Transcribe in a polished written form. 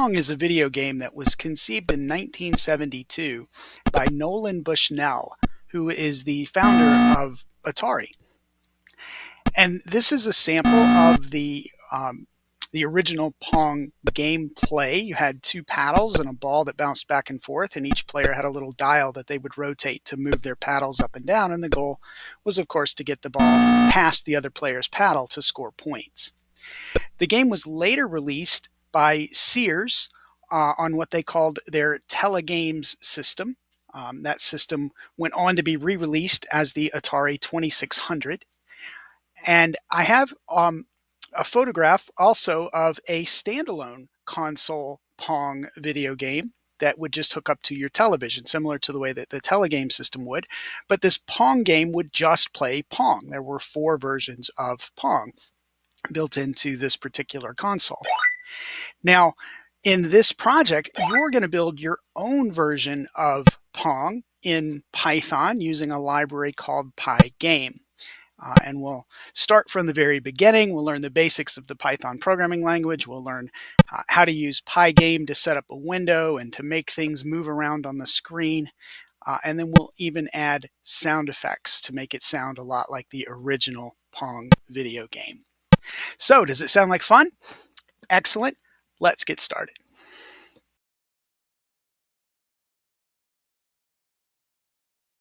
Pong is a video game that was conceived in 1972 by Nolan Bushnell, who is the founder of Atari. And this is a sample of the original Pong gameplay. You had two paddles and a ball that bounced back and forth, and each player had a little dial that they would rotate to move their paddles up and down. And the goal was, of course, to get the ball past the other player's paddle to score points. The game was later released by Sears on what they called their telegames system. That system went on to be re-released as the Atari 2600. And I have a photograph also of a standalone console Pong video game that would just hook up to your television, similar to the way that the telegame system would. But this Pong game would just play Pong. There were 4 versions of Pong built into this particular console. Now, in this project, you're going to build your own version of Pong in Python using a library called Pygame. And we'll start from the very beginning. We'll learn the basics of the Python programming language. We'll learn how to use Pygame to set up a window and to make things move around on the screen. And then we'll even add sound effects to make it sound a lot like the original Pong video game. So, does it sound like fun? Excellent. Let's get started.